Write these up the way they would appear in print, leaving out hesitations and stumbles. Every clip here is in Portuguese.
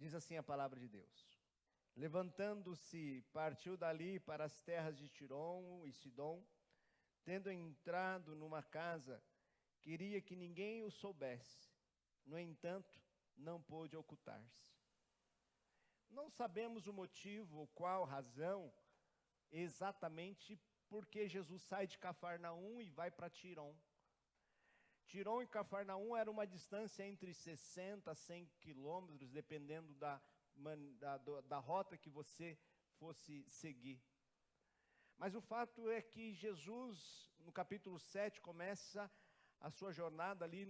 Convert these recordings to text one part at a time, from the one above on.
Diz assim a palavra de Deus: levantando-se, partiu dali para as terras de Tirom e Sidom. Tendo entrado numa casa, queria que ninguém o soubesse. No entanto, não pôde ocultar-se. Não sabemos o motivo, ou qual razão, exatamente porque Jesus sai de Cafarnaum e vai para Tirom. Tirom e Cafarnaum era uma distância entre 60 a 100 quilômetros, dependendo da rota que você fosse seguir. Mas o fato é que Jesus, no capítulo 7, começa a sua jornada ali,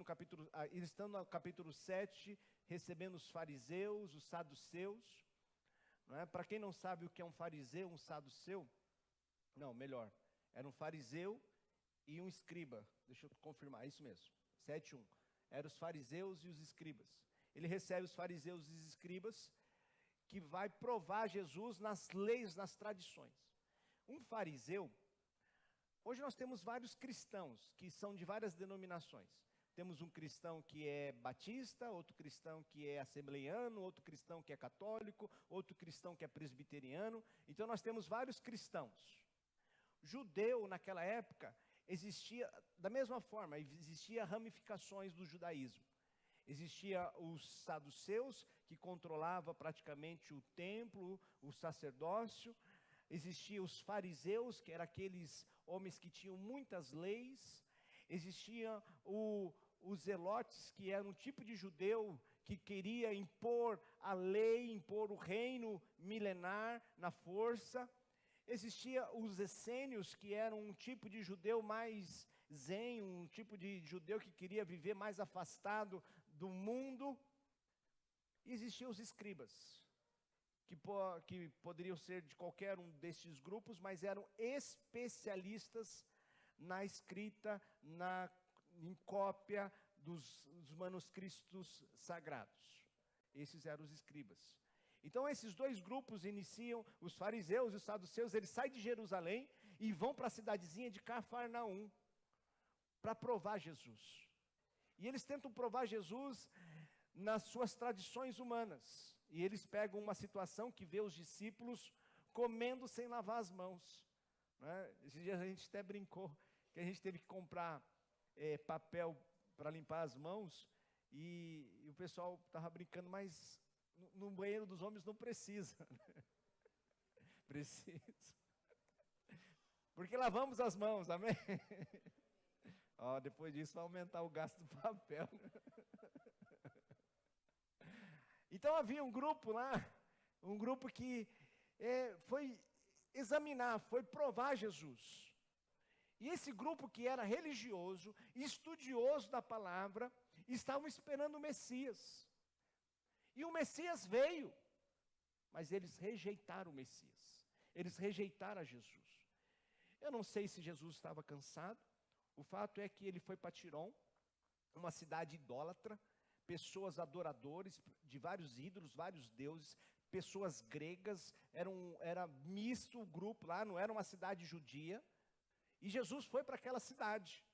eles estão no capítulo 7, recebendo os fariseus, os saduceus. Não é? Para quem não sabe o que é um fariseu, um saduceu, não, melhor, era um fariseu e um escriba. Deixa eu confirmar, é isso mesmo, 7:1. Eram os fariseus e os escribas. Ele recebe os fariseus e os escribas, que vai provar Jesus nas leis, nas tradições. Um fariseu, hoje nós temos vários cristãos, que são de várias denominações. Temos um cristão que é batista, outro cristão que é assembleiano, outro cristão que é católico, outro cristão que é presbiteriano. Então nós temos vários cristãos. Judeu, naquela época, existia, da mesma forma, existia ramificações do judaísmo. Existia os saduceus, que controlava praticamente o templo, o sacerdócio. Existia os fariseus, que eram aqueles homens que tinham muitas leis. Existia os zelotes, que eram um tipo de judeu que queria impor a lei, impor o reino milenar na força. Existia os essênios, que eram um tipo de judeu mais zen, um tipo de judeu que queria viver mais afastado do mundo. E existiam os escribas, que poderiam ser de qualquer um desses grupos, mas eram especialistas na escrita, em cópia dos manuscritos sagrados. Esses eram os escribas. Então esses dois grupos iniciam, os fariseus e os saduceus, eles saem de Jerusalém e vão para a cidadezinha de Cafarnaum, para provar Jesus. E eles tentam provar Jesus nas suas tradições humanas. E eles pegam uma situação que vê os discípulos comendo sem lavar as mãos. Né? Esses dias a gente até brincou, que a gente teve que comprar papel para limpar as mãos, e o pessoal estava brincando, mas no banheiro dos homens não precisa. Precisa. Porque lavamos as mãos, amém? Depois disso vai aumentar o gasto do papel. Então havia um grupo lá, um grupo que foi examinar, foi provar Jesus. E esse grupo, que era religioso, estudioso da palavra, estavam esperando o Messias. E o Messias veio, mas eles rejeitaram o Messias. Eles rejeitaram a Jesus. Eu não sei se Jesus estava cansado. O fato é que ele foi para Tirom, uma cidade idólatra, pessoas adoradores de vários ídolos, vários deuses, pessoas gregas, era misto o grupo lá, não era uma cidade judia. E Jesus foi para aquela cidade.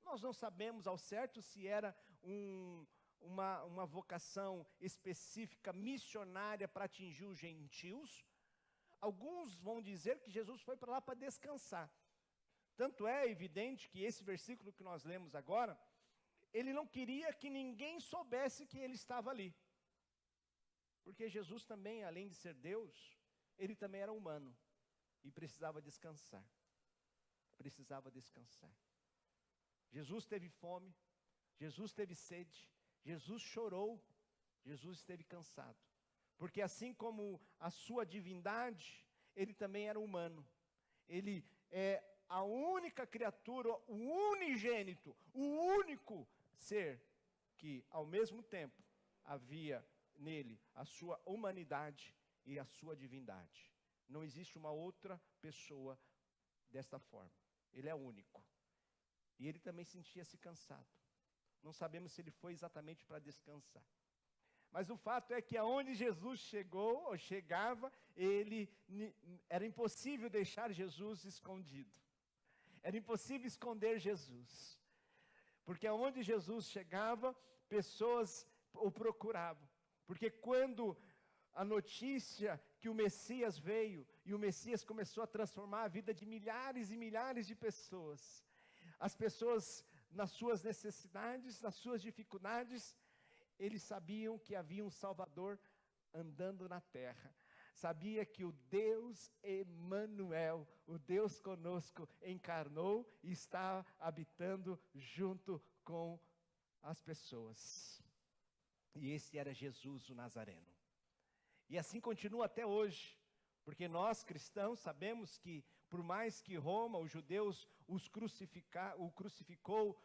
Nós não sabemos ao certo se era uma vocação específica, missionária, para atingir os gentios. Alguns vão dizer que Jesus foi para lá para descansar. Tanto é evidente que esse versículo que nós lemos agora, ele não queria que ninguém soubesse que ele estava ali. Porque Jesus também, além de ser Deus, ele também era humano e precisava descansar. Precisava descansar. Jesus teve fome, Jesus teve sede, Jesus chorou, Jesus esteve cansado. Porque assim como a sua divindade, ele também era humano. Ele é a única criatura, o unigênito, o único ser que ao mesmo tempo havia nele a sua humanidade e a sua divindade. Não existe uma outra pessoa desta forma. Ele é único. E ele também sentia-se cansado. Não sabemos se ele foi exatamente para descansar. Mas o fato é que aonde Jesus chegou, ou chegava, era impossível deixar Jesus escondido. Era impossível esconder Jesus. Porque aonde Jesus chegava, pessoas o procuravam. Porque quando a notícia que o Messias veio, e o Messias começou a transformar a vida de milhares e milhares de pessoas, as pessoas nas suas necessidades, nas suas dificuldades, eles sabiam que havia um Salvador andando na terra. Sabia que o Deus Emanuel, o Deus conosco, encarnou e está habitando junto com as pessoas. E esse era Jesus, o Nazareno. E assim continua até hoje, porque nós cristãos sabemos que, por mais que Roma, os judeus, o crucificou,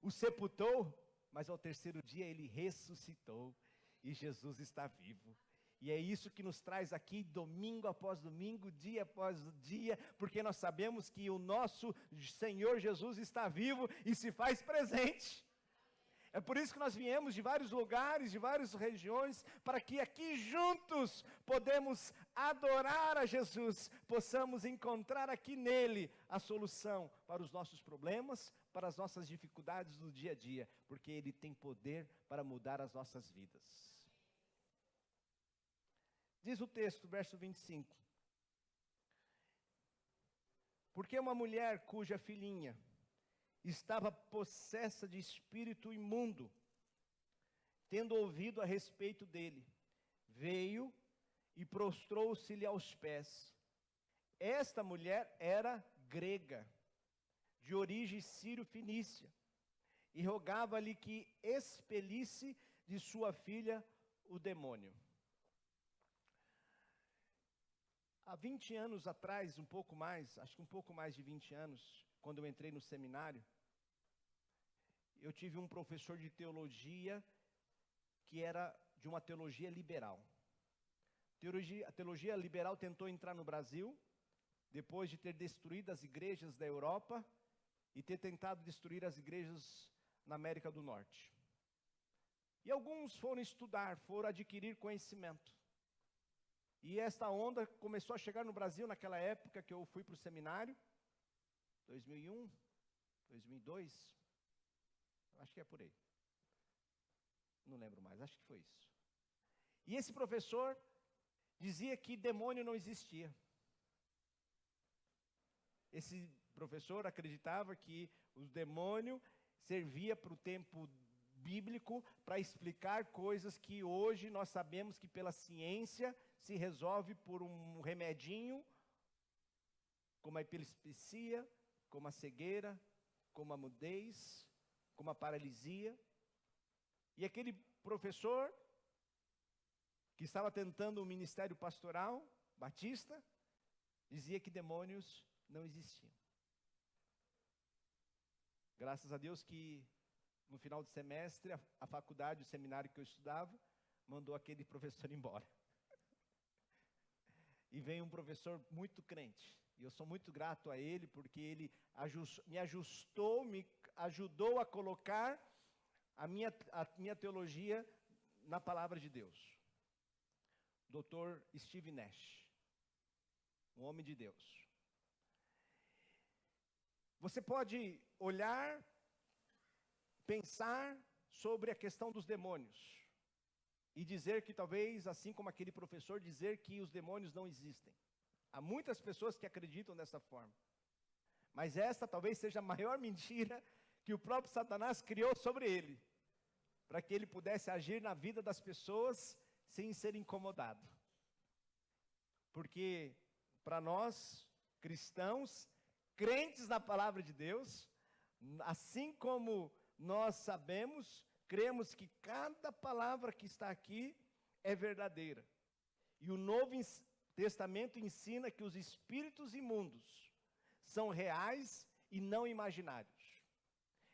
o sepultou, mas ao terceiro dia ele ressuscitou, e Jesus está vivo. E é isso que nos traz aqui, domingo após domingo, dia após dia, porque nós sabemos que o nosso Senhor Jesus está vivo e se faz presente. É por isso que nós viemos de vários lugares, de várias regiões, para que aqui juntos podemos adorar a Jesus, possamos encontrar aqui nele a solução para os nossos problemas, para as nossas dificuldades do dia a dia, porque ele tem poder para mudar as nossas vidas. Diz o texto, verso 25. Porque uma mulher cuja filhinha estava possessa de espírito imundo, tendo ouvido a respeito dele, veio e prostrou-se-lhe aos pés. Esta mulher era grega, de origem sírio-fenícia, e rogava-lhe que expelisse de sua filha o demônio. Há 20 anos atrás, um pouco mais, acho que um pouco mais de 20 anos, quando eu entrei no seminário, eu tive um professor de teologia que era de uma teologia liberal. A teologia liberal tentou entrar no Brasil, depois de ter destruído as igrejas da Europa e ter tentado destruir as igrejas na América do Norte. E alguns foram estudar, foram adquirir conhecimento. E esta onda começou a chegar no Brasil naquela época que eu fui para o seminário, 2001, 2002, acho que é por aí. Não lembro mais, acho que foi isso. E esse professor dizia que demônio não existia. Esse professor acreditava que o demônio servia para o tempo bíblico para explicar coisas que hoje nós sabemos que pela ciência se resolve por um remedinho, como a epilepsia, como a cegueira, como a mudez, como a paralisia. E aquele professor, que estava tentando um ministério pastoral, batista, dizia que demônios não existiam. Graças a Deus que no final do semestre, a faculdade, o seminário que eu estudava, mandou aquele professor embora. E veio um professor muito crente. E eu sou muito grato a ele, porque ele me ajudou a colocar a minha teologia na palavra de Deus. Dr. Steve Nash, um homem de Deus. Você pode olhar, pensar sobre a questão dos demônios e dizer que talvez, assim como aquele professor, dizer que os demônios não existem. Há muitas pessoas que acreditam dessa forma. Mas esta talvez seja a maior mentira que o próprio Satanás criou sobre ele, para que ele pudesse agir na vida das pessoas sem ser incomodado. Porque para nós, cristãos, crentes na palavra de Deus, assim como nós sabemos, cremos que cada palavra que está aqui é verdadeira. E o Novo Testamento ensina que os espíritos imundos são reais e não imaginários.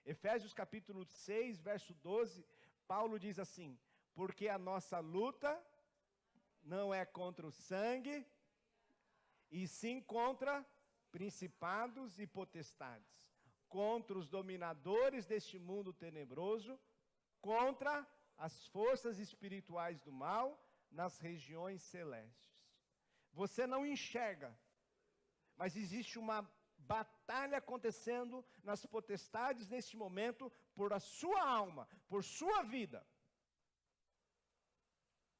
Efésios capítulo 6, verso 12, Paulo diz assim: porque a nossa luta não é contra o sangue, e sim contra principados e potestades, contra os dominadores deste mundo tenebroso, contra as forças espirituais do mal nas regiões celestes. Você não enxerga, mas existe uma batalha acontecendo nas potestades neste momento por a sua alma, por sua vida.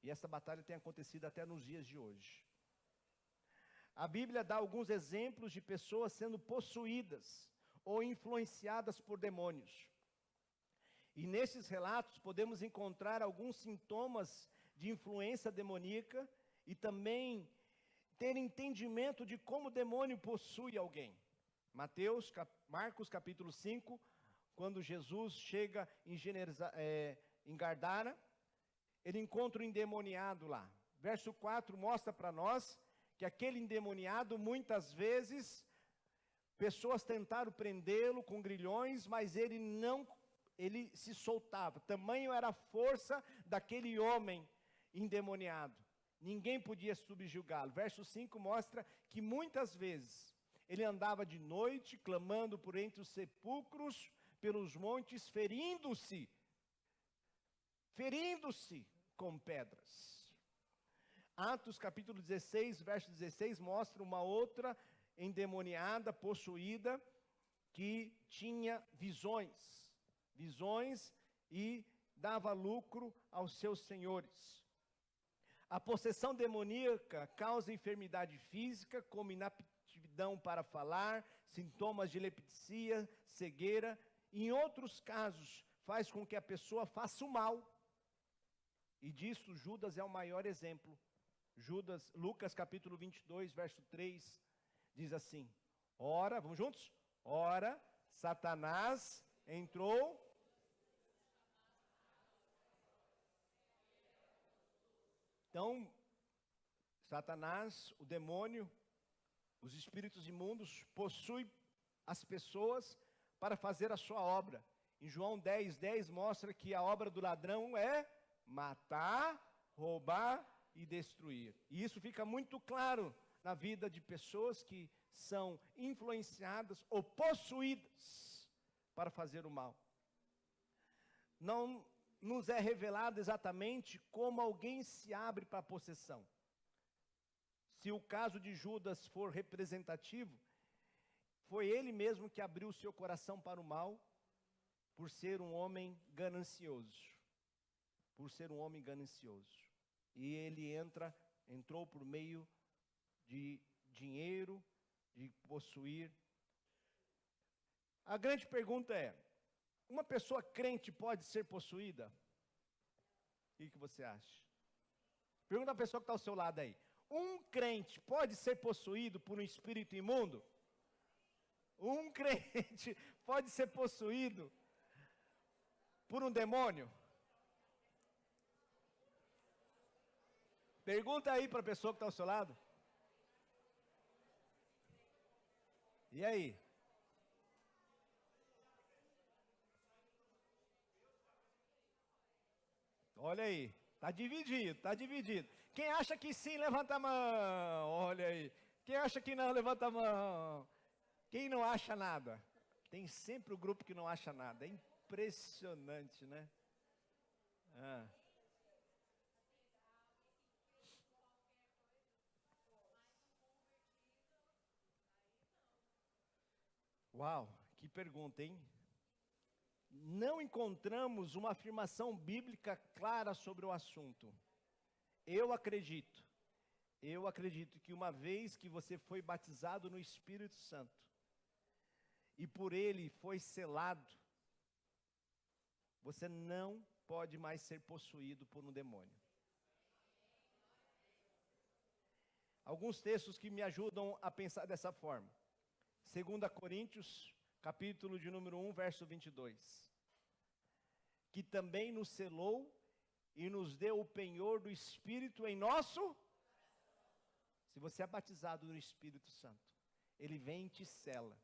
E essa batalha tem acontecido até nos dias de hoje. A Bíblia dá alguns exemplos de pessoas sendo possuídas ou influenciadas por demônios. E nesses relatos podemos encontrar alguns sintomas de influência demoníaca e também ter entendimento de como o demônio possui alguém. Marcos capítulo 5, quando Jesus chega em Gadara, ele encontra um endemoniado lá. Verso 4 mostra para nós que aquele endemoniado, muitas vezes, pessoas tentaram prendê-lo com grilhões, mas ele se soltava. Tamanho era a força daquele homem endemoniado. Ninguém podia subjugá-lo. Verso 5 mostra que muitas vezes ele andava de noite, clamando por entre os sepulcros, pelos montes, ferindo-se com pedras. Atos capítulo 16, verso 16, mostra uma outra endemoniada, possuída, que tinha visões e dava lucro aos seus senhores. A possessão demoníaca causa enfermidade física, como inaptidão para falar, sintomas de epilepsia, cegueira. Em outros casos, faz com que a pessoa faça o mal. E disso Judas é o maior exemplo. Lucas capítulo 22, verso 3, diz assim: ora, vamos juntos? Ora, Satanás entrou. Então, Satanás, o demônio, os espíritos imundos, possui as pessoas para fazer a sua obra. Em João 10:10 mostra que a obra do ladrão é matar, roubar e destruir. E isso fica muito claro na vida de pessoas que são influenciadas ou possuídas para fazer o mal. Não nos é revelado exatamente como alguém se abre para a possessão. Se o caso de Judas for representativo, foi ele mesmo que abriu seu coração para o mal, por ser um homem ganancioso. E ele entrou por meio de dinheiro, de possuir. A grande pergunta é: uma pessoa crente pode ser possuída? O que você acha? Pergunta a pessoa que está ao seu lado aí. Um crente pode ser possuído por um espírito imundo? Um crente pode ser possuído por um demônio? Pergunta aí para a pessoa que está ao seu lado. E aí? Olha aí, está dividido. Quem acha que sim, levanta a mão. Olha aí. Quem acha que não, levanta a mão. Quem não acha nada? Tem sempre o grupo que não acha nada. É impressionante, né? Uau, que pergunta, hein? Não encontramos uma afirmação bíblica clara sobre o assunto. Eu acredito que uma vez que você foi batizado no Espírito Santo, e por ele foi selado, você não pode mais ser possuído por um demônio. Alguns textos que me ajudam a pensar dessa forma. 2 Coríntios, capítulo de número 1, verso 22. Que também nos selou e nos deu o penhor do Espírito em nosso. Se você é batizado no Espírito Santo, ele vem e te sela,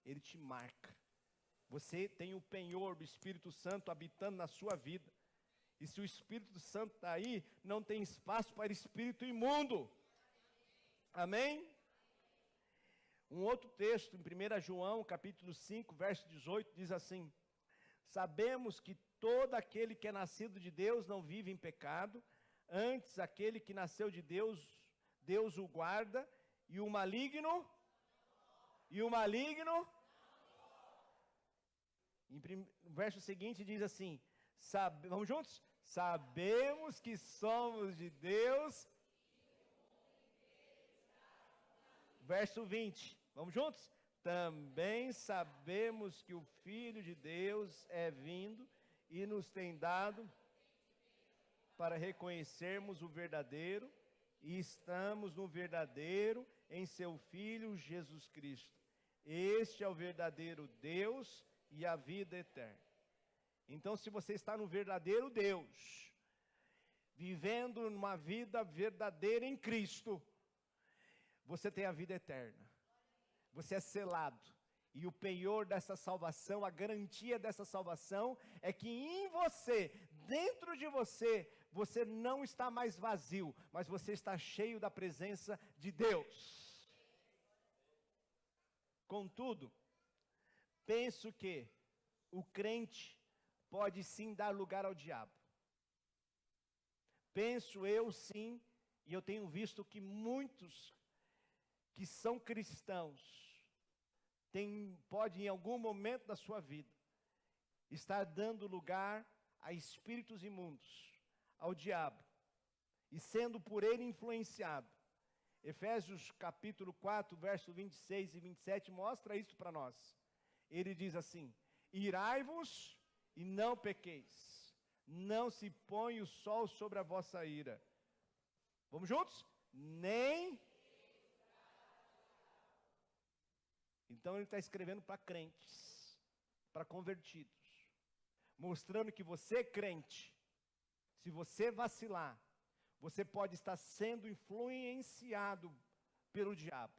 ele te marca. Você tem o penhor do Espírito Santo habitando na sua vida. E se o Espírito Santo está aí, não tem espaço para espírito imundo. Amém? Um outro texto, em 1 João, capítulo 5, verso 18, diz assim: sabemos que todo aquele que é nascido de Deus não vive em pecado, antes aquele que nasceu de Deus, Deus o guarda, e o maligno, no verso seguinte diz assim, vamos juntos? sabemos que somos de Deus. Verso 20, vamos juntos? Também sabemos que o Filho de Deus é vindo e nos tem dado para reconhecermos o verdadeiro, e estamos no verdadeiro em seu Filho Jesus Cristo. Este é o verdadeiro Deus e a vida eterna. Então, se você está no verdadeiro Deus, vivendo uma vida verdadeira em Cristo, você tem a vida eterna. Você é selado. E o penhor dessa salvação, a garantia dessa salvação, é que em você, dentro de você, você não está mais vazio, mas você está cheio da presença de Deus. Contudo, penso que o crente pode sim dar lugar ao diabo. Penso eu sim, e eu tenho visto que muitos que são cristãos, pode em algum momento da sua vida, estar dando lugar a espíritos imundos, ao diabo, e sendo por ele influenciado. Efésios capítulo 4, verso 26 e 27, mostra isso para nós. Ele diz assim: irai-vos e não pequeis, não se põe o sol sobre a vossa ira. Vamos juntos? Nem... Então ele está escrevendo para crentes, para convertidos, mostrando que você crente, se você vacilar, você pode estar sendo influenciado pelo diabo.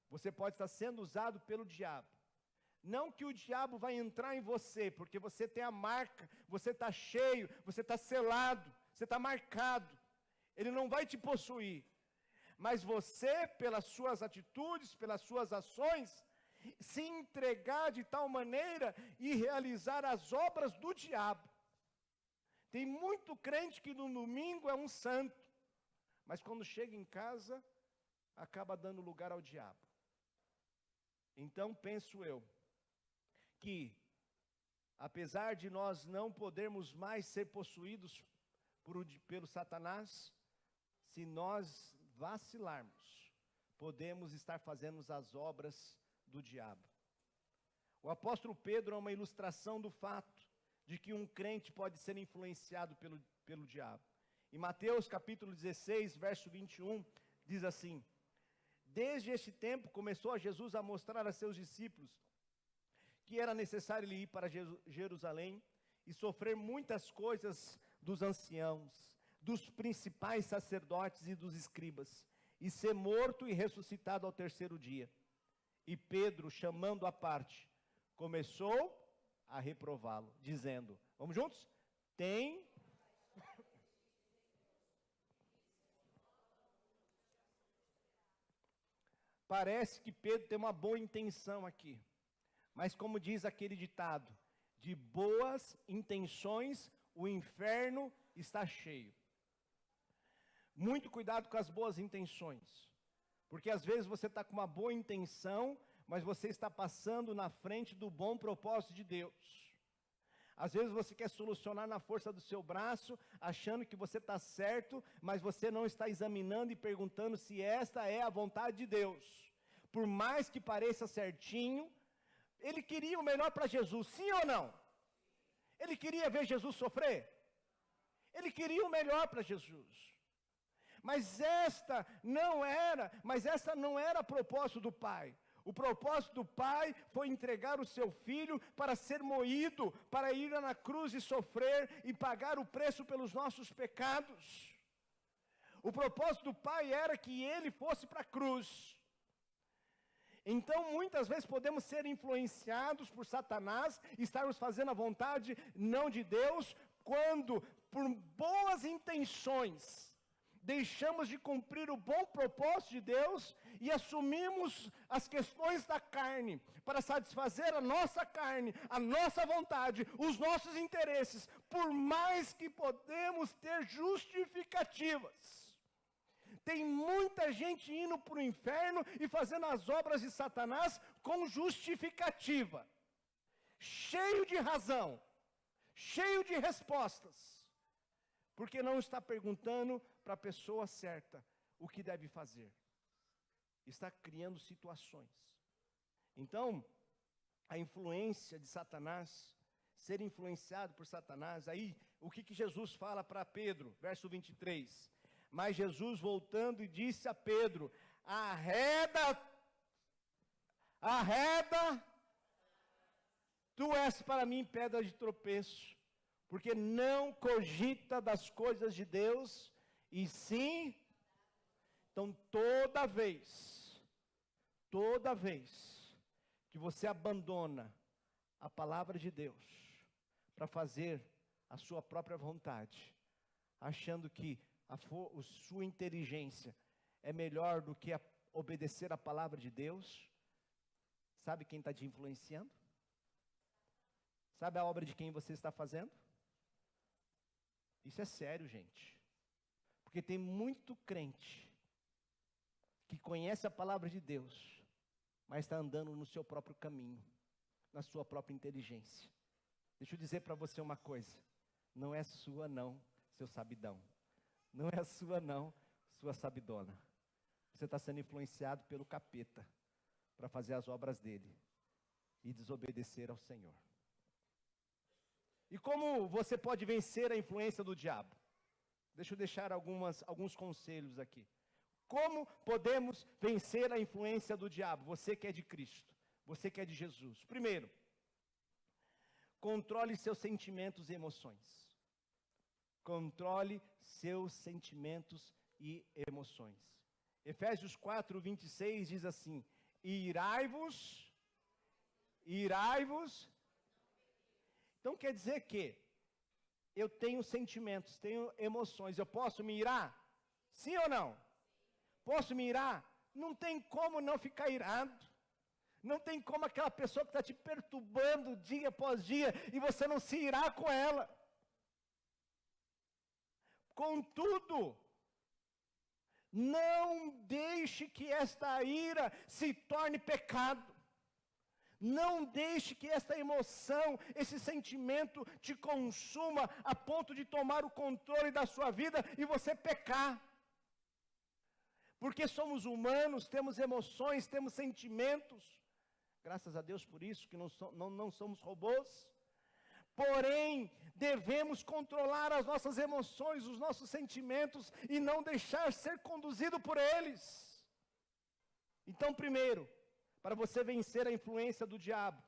Você pode estar sendo usado pelo diabo. Não que o diabo vai entrar em você, porque você tem a marca, você está cheio, você está selado, você está marcado. Ele não vai te possuir. Mas você, pelas suas atitudes, pelas suas ações, se entregar de tal maneira e realizar as obras do diabo. Tem muito crente que no domingo é um santo, mas quando chega em casa, acaba dando lugar ao diabo. Então penso eu, que apesar de nós não podermos mais ser possuídos pelo Satanás, se nós vacilarmos, podemos estar fazendo as obras do diabo. O apóstolo Pedro é uma ilustração do fato de que um crente pode ser influenciado pelo diabo. Em Mateus capítulo 16, verso 21, diz assim: desde este tempo começou a Jesus a mostrar a seus discípulos que era necessário ele ir para Jerusalém e sofrer muitas coisas dos anciãos, dos principais sacerdotes e dos escribas, e ser morto e ressuscitado ao terceiro dia. E Pedro, chamando à parte, começou a reprová-lo, dizendo, vamos juntos? Parece que Pedro tem uma boa intenção aqui, mas como diz aquele ditado, de boas intenções o inferno está cheio. Muito cuidado com as boas intenções, porque às vezes você está com uma boa intenção, mas você está passando na frente do bom propósito de Deus. Às vezes você quer solucionar na força do seu braço, achando que você está certo, mas você não está examinando e perguntando se esta é a vontade de Deus. Por mais que pareça certinho, ele queria o melhor para Jesus, sim ou não? Ele queria ver Jesus sofrer? Ele queria o melhor para Jesus. Mas esta não era o propósito do Pai. O propósito do Pai foi entregar o seu Filho para ser moído, para ir na cruz e sofrer e pagar o preço pelos nossos pecados. O propósito do Pai era que Ele fosse para a cruz. Então, muitas vezes podemos ser influenciados por Satanás, estarmos fazendo a vontade não de Deus, quando, por boas intenções, deixamos de cumprir o bom propósito de Deus e assumimos as questões da carne para satisfazer a nossa carne, a nossa vontade, os nossos interesses, por mais que podemos ter justificativas. Tem muita gente indo para o inferno e fazendo as obras de Satanás com justificativa, cheio de razão, cheio de respostas. Porque não está perguntando para a pessoa certa o que deve fazer. Está criando situações. Então, a influência de Satanás, ser influenciado por Satanás, aí o que Jesus fala para Pedro, verso 23. Mas Jesus voltando e disse a Pedro, arreda, tu és para mim pedra de tropeço, porque não cogita das coisas de Deus, e sim, então toda vez que você abandona a palavra de Deus, para fazer a sua própria vontade, achando que a sua inteligência é melhor do que obedecer a palavra de Deus, sabe quem está te influenciando? Sabe a obra de quem você está fazendo? Isso é sério, gente. Porque tem muito crente que conhece a palavra de Deus, mas está andando no seu próprio caminho, na sua própria inteligência. Deixa eu dizer para você uma coisa, não é sua não, seu sabidão. Não é sua não, sua sabidona. Você está sendo influenciado pelo capeta, para fazer as obras dele, e desobedecer ao Senhor. E como você pode vencer a influência do diabo? Deixa eu deixar alguns conselhos aqui. Como podemos vencer a influência do diabo? Você que é de Cristo, você que é de Jesus. Primeiro, controle seus sentimentos e emoções. Controle seus sentimentos e emoções. Efésios 4, 26 diz assim, irai-vos. Então quer dizer que eu tenho sentimentos, tenho emoções, eu posso me irar? Sim ou não? Posso me irar? Não tem como não ficar irado. Não tem como aquela pessoa que está te perturbando dia após dia, e você não se irar com ela. Contudo, não deixe que esta ira se torne pecado. Não deixe que esta emoção, esse sentimento te consuma a ponto de tomar o controle da sua vida e você pecar. Porque somos humanos, temos emoções, temos sentimentos. Graças a Deus por isso, que não somos robôs. Porém, devemos controlar as nossas emoções, os nossos sentimentos, e não deixar ser conduzido por eles. Então, primeiro, para você vencer a influência do diabo,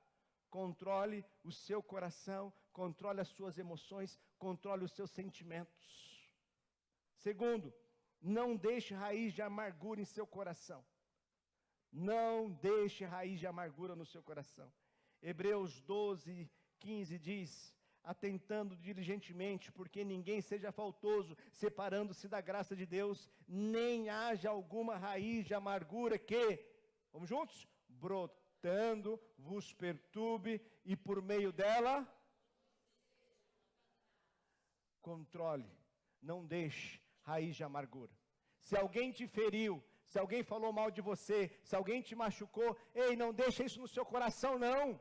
controle o seu coração, controle as suas emoções, controle os seus sentimentos. Segundo, não deixe raiz de amargura em seu coração. Não deixe raiz de amargura no seu coração. Hebreus 12, 15 diz, atentando diligentemente, porque ninguém seja faltoso, separando-se da graça de Deus, nem haja alguma raiz de amargura que, vamos juntos? Brotando, vos perturbe, e por meio dela, controle, não deixe raiz de amargura. Se alguém te feriu, se alguém falou mal de você, se alguém te machucou, ei, não deixe isso no seu coração não.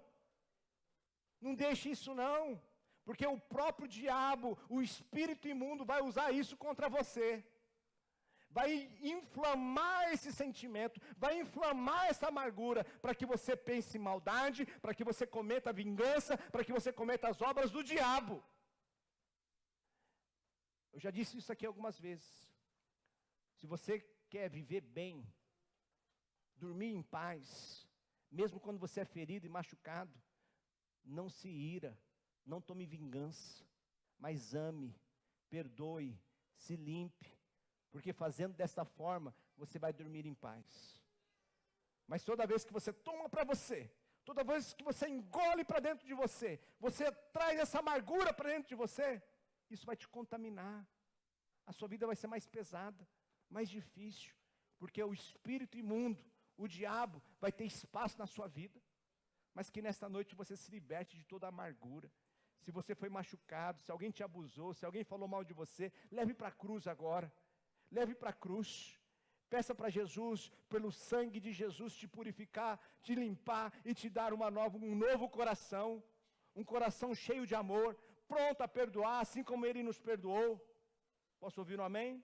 Não deixe isso não, porque o próprio diabo, o espírito imundo vai usar isso contra você. Vai inflamar esse sentimento, vai inflamar essa amargura, para que você pense em maldade, para que você cometa vingança, para que você cometa as obras do diabo. Eu já disse isso aqui algumas vezes. Se você quer viver bem, dormir em paz, mesmo quando você é ferido e machucado, não se ira, não tome vingança, mas ame, perdoe, se limpe, porque fazendo desta forma, você vai dormir em paz. Mas toda vez que você toma para você, toda vez que você engole para dentro de você, você traz essa amargura para dentro de você, isso vai te contaminar. A sua vida vai ser mais pesada, mais difícil, porque o espírito imundo, o diabo, vai ter espaço na sua vida. Mas que nesta noite você se liberte de toda a amargura. Se você foi machucado, se alguém te abusou, se alguém falou mal de você, leve para a cruz agora. Leve para a cruz. Peça para Jesus, pelo sangue de Jesus, te purificar, te limpar e te dar um novo coração. Um coração cheio de amor, pronto a perdoar, assim como Ele nos perdoou. Posso ouvir um amém?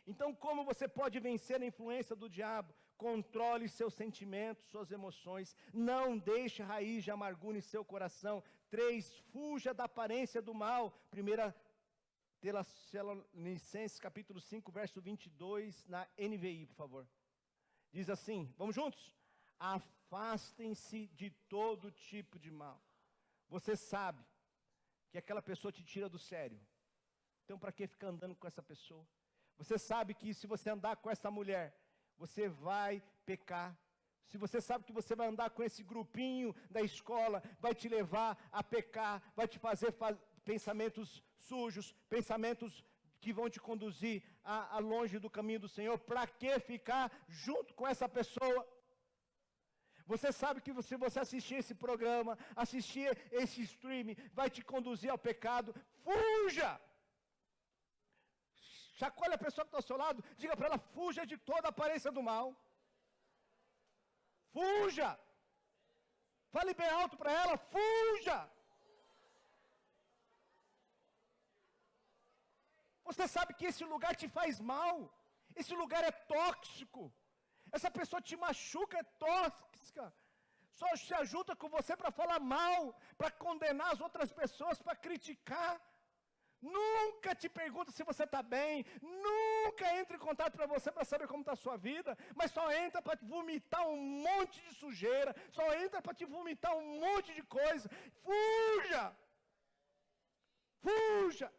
Então, como você pode vencer a influência do diabo? Controle seus sentimentos, suas emoções. Não deixe raiz de amargura em seu coração. 3, fuja da aparência do mal. 1 Tessalonicenses, capítulo 5, verso 22, na NVI, por favor. Diz assim, vamos juntos? Afastem-se de todo tipo de mal. Você sabe que aquela pessoa te tira do sério. Então, para que ficar andando com essa pessoa? Você sabe que se você andar com essa mulher, você vai pecar. Se você sabe que você vai andar com esse grupinho da escola, vai te levar a pecar, vai te fazer pensamentos sujos, pensamentos que vão te conduzir a longe do caminho do Senhor. Para que ficar junto com essa pessoa? Você sabe que se você assistir esse programa, assistir esse stream, vai te conduzir ao pecado. Fuja! Chacoalhe a pessoa que está ao seu lado, diga para ela, fuja de toda a aparência do mal. Fuja! Fale bem alto para ela, fuja! Você sabe que esse lugar te faz mal, esse lugar é tóxico, essa pessoa te machuca, é tóxica, só se ajunta com você para falar mal, para condenar as outras pessoas, para criticar. Nunca te pergunta se você está bem, nunca entra em contato para você para saber como está a sua vida, mas só entra para te vomitar um monte de sujeira, só entra para te vomitar um monte de coisa. Fuja! Fuja!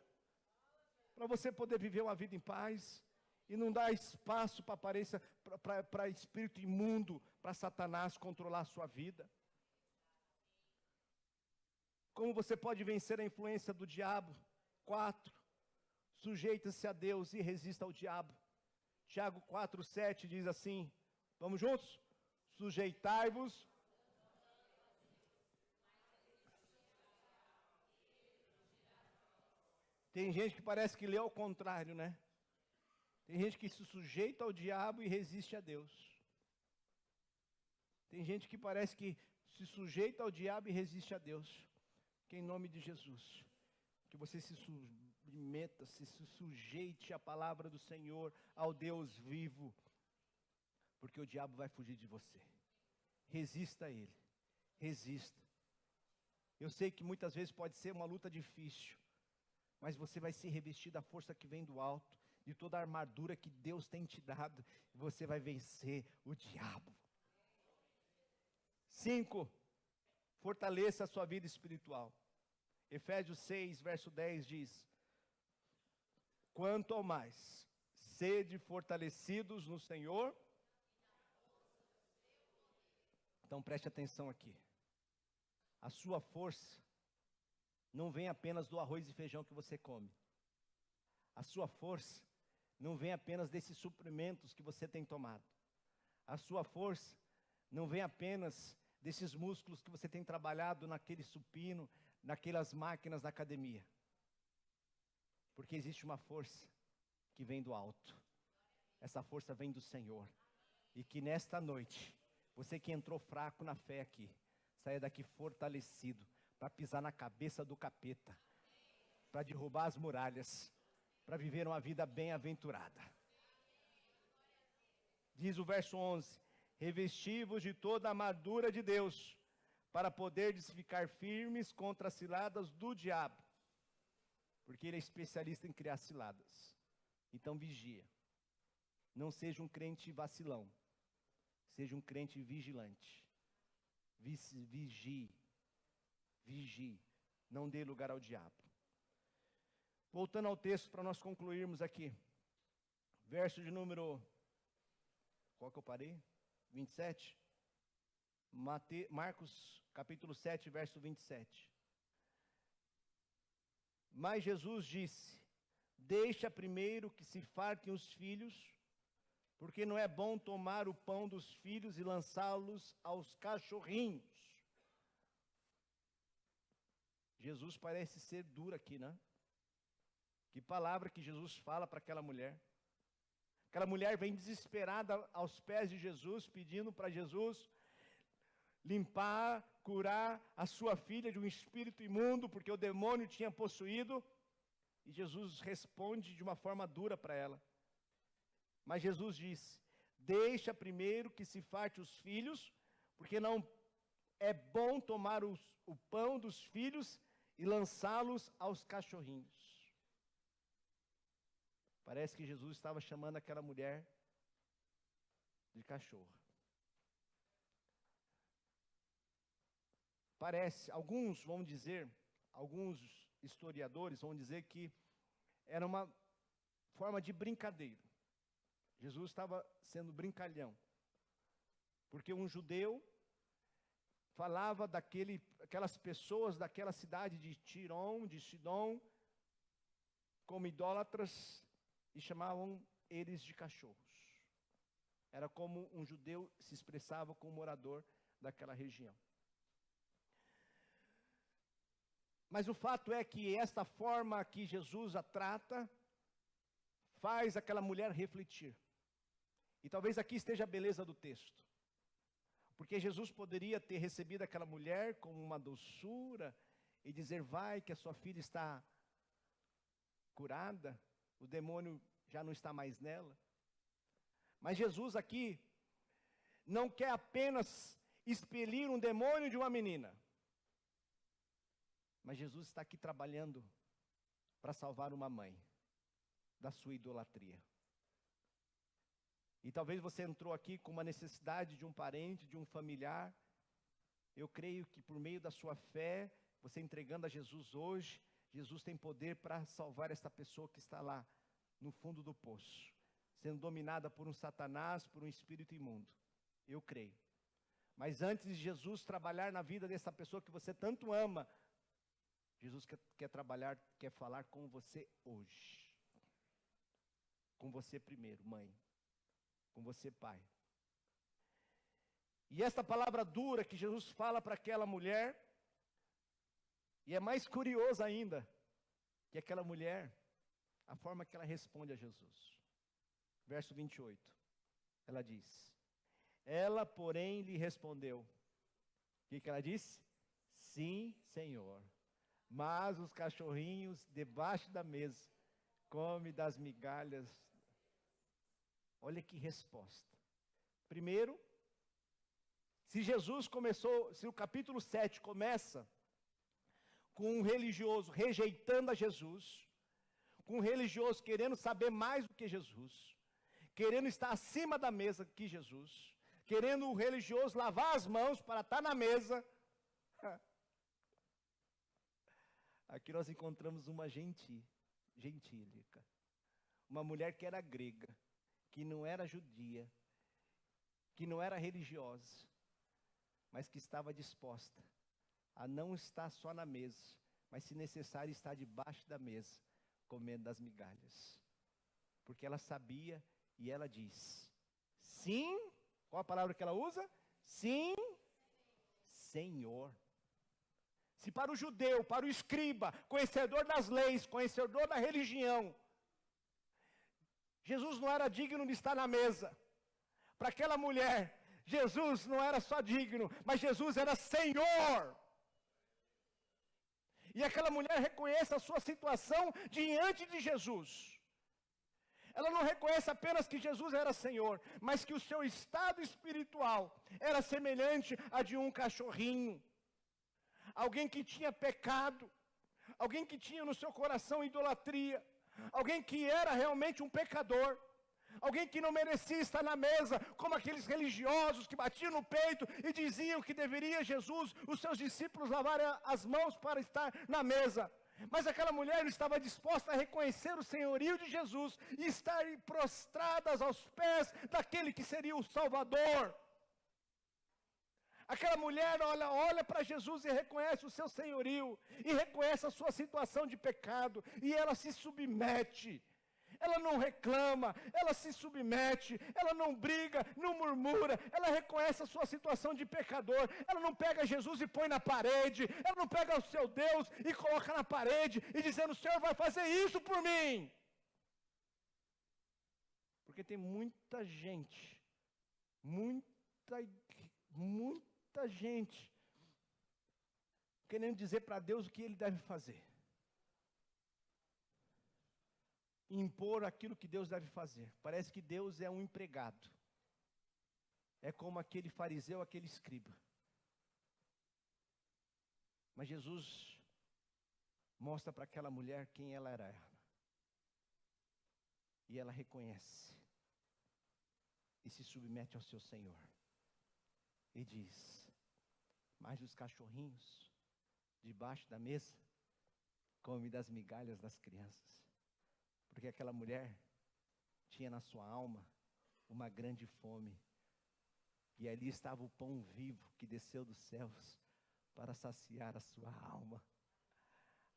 Para você poder viver uma vida em paz e não dar espaço para aparência, para espírito imundo, para Satanás controlar a sua vida. Como você pode vencer a influência do diabo? 4, sujeita-se a Deus e resista ao diabo. Tiago 4:7 diz assim, vamos juntos? Sujeitai-vos. Tem gente que parece que lê ao contrário, né? Tem gente que se sujeita ao diabo e resiste a Deus. Tem gente que parece que se sujeita ao diabo e resiste a Deus. Que em nome de Jesus, que você se submeta, se sujeite à palavra do Senhor, ao Deus vivo, porque o diabo vai fugir de você. Resista a ele, resista. Eu sei que muitas vezes pode ser uma luta difícil, mas você vai se revestir da força que vem do alto, de toda a armadura que Deus tem te dado, e você vai vencer o diabo. 5, fortaleça a sua vida espiritual. Efésios 6, verso 10 diz, quanto ao mais, sede fortalecidos no Senhor. Então preste atenção aqui. A sua força não vem apenas do arroz e feijão que você come. A sua força não vem apenas desses suprimentos que você tem tomado. A sua força não vem apenas desses músculos que você tem trabalhado naquele supino, naquelas máquinas da academia. Porque existe uma força que vem do alto. Essa força vem do Senhor. E que nesta noite, você que entrou fraco na fé aqui, saia daqui fortalecido, para pisar na cabeça do capeta, para derrubar as muralhas, para viver uma vida bem-aventurada. Diz o verso 11, revesti-vos de toda a armadura de Deus, para poderdes ficar firmes contra as ciladas do diabo, porque ele é especialista em criar ciladas. Então vigia, não seja um crente vacilão, seja um crente vigilante. Vigie, não dê lugar ao diabo. Voltando ao texto para nós concluirmos aqui, verso de número, qual que eu parei? 27? Marcos capítulo 7, verso 27. Mas Jesus disse, deixa primeiro que se fartem os filhos, porque não é bom tomar o pão dos filhos e lançá-los aos cachorrinhos. Jesus parece ser duro aqui, né? Que palavra que Jesus fala para aquela mulher. Aquela mulher vem desesperada aos pés de Jesus, pedindo para Jesus limpar, curar a sua filha de um espírito imundo, porque o demônio tinha possuído. E Jesus responde de uma forma dura para ela. Mas Jesus disse: deixa primeiro que se farte os filhos, porque não é bom tomar o pão dos filhos e lançá-los aos cachorrinhos. Parece que Jesus estava chamando aquela mulher de cachorro. Parece, alguns historiadores vão dizer que era uma forma de brincadeira. Jesus estava sendo brincalhão. Porque um judeu falava aquelas pessoas daquela cidade de Tirom, de Sidom, como idólatras, e chamavam eles de cachorros. Era como um judeu se expressava com um morador daquela região. Mas o fato é que esta forma que Jesus a trata, faz aquela mulher refletir. E talvez aqui esteja a beleza do texto. Porque Jesus poderia ter recebido aquela mulher com uma doçura e dizer: vai que a sua filha está curada, o demônio já não está mais nela. Mas Jesus aqui não quer apenas expelir um demônio de uma menina. Mas Jesus está aqui trabalhando para salvar uma mãe da sua idolatria. E talvez você entrou aqui com uma necessidade de um parente, de um familiar. Eu creio que por meio da sua fé, você entregando a Jesus hoje, Jesus tem poder para salvar esta pessoa que está lá no fundo do poço, sendo dominada por um Satanás, por um espírito imundo. Eu creio. Mas antes de Jesus trabalhar na vida dessa pessoa que você tanto ama, Jesus quer falar com você hoje. Com você primeiro, mãe. Com você, pai. E esta palavra dura que Jesus fala para aquela mulher, e é mais curioso ainda, que aquela mulher, a forma que ela responde a Jesus. Verso 28, ela diz: ela, porém, lhe respondeu. O que ela disse? Sim, Senhor. Mas os cachorrinhos debaixo da mesa comem das migalhas. Olha que resposta. Primeiro, se o capítulo 7 começa com um religioso rejeitando a Jesus, com um religioso querendo saber mais do que Jesus, querendo estar acima da mesa que Jesus, querendo o religioso lavar as mãos para estar na mesa, aqui nós encontramos uma gentílica, uma mulher que era grega, que não era judia, que não era religiosa, mas que estava disposta a não estar só na mesa, mas se necessário estar debaixo da mesa, comendo das migalhas. Porque ela sabia e ela diz: sim, qual a palavra que ela usa? Sim, Senhor. Se para o judeu, para o escriba, conhecedor das leis, conhecedor da religião, Jesus não era digno de estar na mesa. Para aquela mulher, Jesus não era só digno, mas Jesus era Senhor. E aquela mulher reconhece a sua situação diante de Jesus. Ela não reconhece apenas que Jesus era Senhor, mas que o seu estado espiritual era semelhante a de um cachorrinho. Alguém que tinha pecado, alguém que tinha no seu coração idolatria, alguém que era realmente um pecador, alguém que não merecia estar na mesa, como aqueles religiosos que batiam no peito e diziam que deveria Jesus, os seus discípulos, lavarem as mãos para estar na mesa. Mas aquela mulher não estava disposta a reconhecer o senhorio de Jesus e estar prostradas aos pés daquele que seria o Salvador. Aquela mulher olha para Jesus e reconhece o seu senhorio, e reconhece a sua situação de pecado, e ela se submete. Ela não reclama, ela se submete, ela não briga, não murmura, ela reconhece a sua situação de pecador, ela não pega Jesus e põe na parede, ela não pega o seu Deus e coloca na parede, e dizendo: o Senhor vai fazer isso por mim. Porque tem muita gente, muita gente querendo dizer para Deus o que Ele deve fazer. impor aquilo que Deus deve fazer. Parece que Deus é um empregado. É como aquele fariseu, aquele escriba. Mas Jesus mostra para aquela mulher quem ela era. E ela reconhece. E se submete ao seu Senhor. E diz: mas os cachorrinhos, debaixo da mesa, comem das migalhas das crianças. Porque aquela mulher tinha na sua alma uma grande fome. E ali estava o pão vivo que desceu dos céus para saciar a sua alma.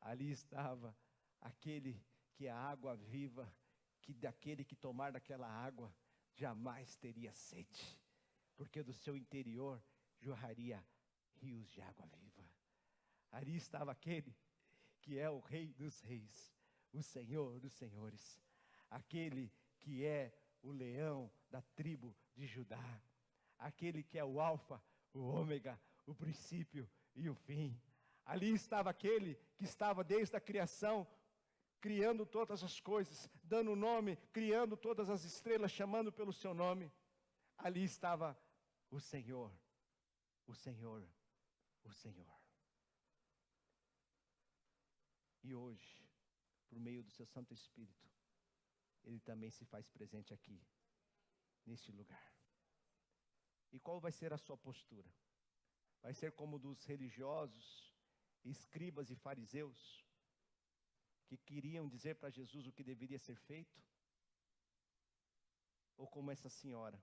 Ali estava aquele que é a água viva, que daquele que tomar daquela água jamais teria sede, porque do seu interior jorraria rios de água viva. Ali estava aquele que é o Rei dos Reis, o Senhor dos Senhores, aquele que é o leão da tribo de Judá, aquele que é o alfa, o ômega, o princípio e o fim. Ali estava aquele que estava desde a criação, criando todas as coisas, dando nome, criando todas as estrelas, chamando pelo seu nome. Ali estava o Senhor, o Senhor, o Senhor. E hoje, por meio do seu Santo Espírito, Ele também se faz presente aqui, neste lugar. E qual vai ser a sua postura? Vai ser como dos religiosos, escribas e fariseus, que queriam dizer para Jesus o que deveria ser feito? Ou como essa senhora,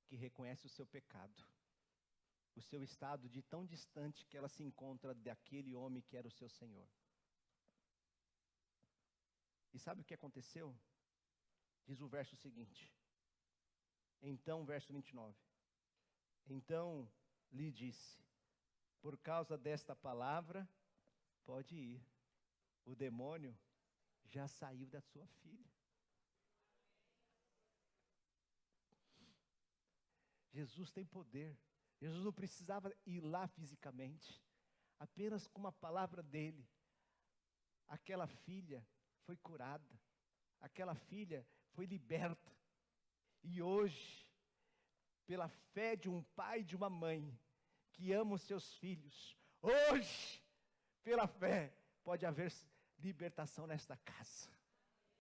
que reconhece o seu pecado, o seu estado de tão distante que ela se encontra daquele homem que era o seu Senhor? E sabe o que aconteceu? Diz o verso seguinte. Então, verso 29. Então lhe disse: por causa desta palavra, pode ir. O demônio já saiu da sua filha. Jesus tem poder. Jesus não precisava ir lá fisicamente. Apenas com uma palavra dele, aquela filha foi curada. Aquela filha foi liberta. E hoje, pela fé de um pai e de uma mãe que amam os seus filhos, hoje, pela fé, pode haver libertação nesta casa.